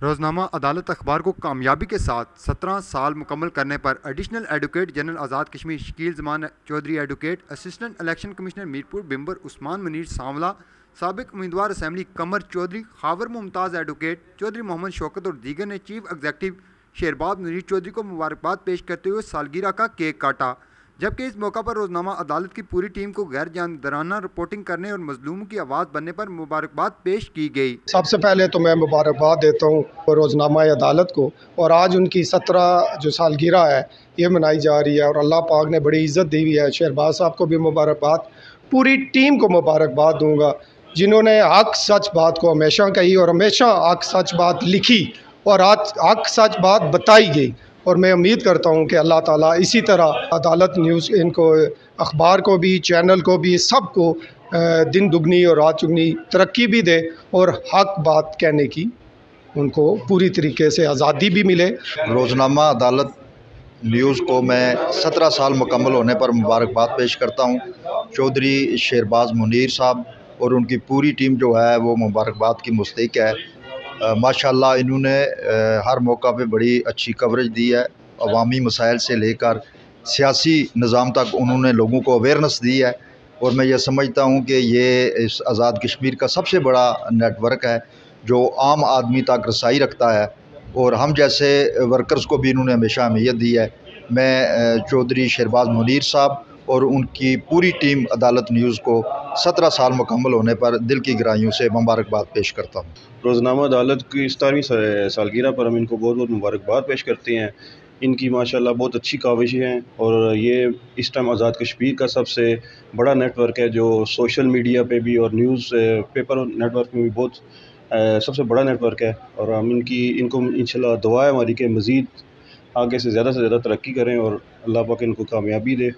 रोज़नामा अदालत अखबार को कामयाबी के साथ 17 साल मुकम्मल करने पर additional advocate general Azad Kashmir Shakeel Zaman Chaudhry, advocate assistant election commissioner Mirpur Bhimber Usman Munir Sanwala, साबिक उम्मीदवार असम्बली कमर चौधरी, खावर मुमताज़ एडवोकेट चौधरी मोहम्मद शौकत और दीगर ने चीफ एग्जीक्यूटिव शेरबाज मुनीर चौधरी को मुबारकबाद पेश करते हुए सालगिरह का केक काटा। जबकि इस मौका पर रोज़नामा अदालत की पूरी टीम को गैर जानबदाराना रिपोर्टिंग करने और मजलूमों की आवाज़ बनने पर मुबारकबाद पेश की गई। सबसे पहले तो मैं मुबारकबाद देता हूँ रोज़नामा अदालत को, और आज उनकी 17 जो सालगिरह है ये मनाई जा रही है और अल्लाह पाक ने बड़ी इज़्ज़त दी हुई है। शहरबाज साहब को भी मुबारकबाद, पूरी टीम को मुबारकबाद दूँगा जिन्होंने हक सच बात को हमेशा कही और हमेशा हक सच बात लिखी और आज हक सच बात बताई गई। और मैं उम्मीद करता हूँ कि अल्लाह ताला इसी तरह अदालत न्यूज़ इनको, अखबार को भी, चैनल को भी, सबको दिन दुगनी और रात चुगनी तरक्की भी दे और हक बात कहने की उनको पूरी तरीके से आज़ादी भी मिले। रोज़नामा अदालत न्यूज़ को मैं 17 साल मुकम्मल होने पर मुबारकबाद पेश करता हूँ। चौधरी शेरबाज मुनीर साहब और उनकी पूरी टीम जो है वो मुबारकबाद की मुस्तहिक है। माशाल्लाह इन्होंने हर मौका पे बड़ी अच्छी कवरेज दी है। अवामी मसाइल से लेकर सियासी निज़ाम तक उन्होंने लोगों को अवेयरनेस दी है और मैं ये समझता हूँ कि ये इस आज़ाद कश्मीर का सबसे बड़ा नेटवर्क है जो आम आदमी तक रसाई रखता है और हम जैसे वर्कर्स को भी इन्होंने हमेशा अहमियत दी है। मैं चौधरी शेरबाज मुनीर साहब और उनकी पूरी टीम अदालत न्यूज़ को 17 साल मुकम्मल होने पर दिल की गहराइयों से मुबारकबाद पेश करता हूँ। रोज़नामा अदालत की 17वीं सालगिरह पर हम इनको बहुत बहुत मुबारकबाद पेश करते हैं। इनकी माशाल्लाह बहुत अच्छी काविशें हैं और ये इस टाइम आज़ाद कश्मीर का सबसे बड़ा नेटवर्क है जो सोशल मीडिया पे भी और न्यूज़ पेपर नेटवर्क में भी बहुत सबसे बड़ा नेटवर्क है। और हम इनको इंशाल्लाह दुआ है हमारी कि मज़ीद आगे से ज़्यादा तरक्की करें और अल्लाह पाक इनको कामयाबी दे।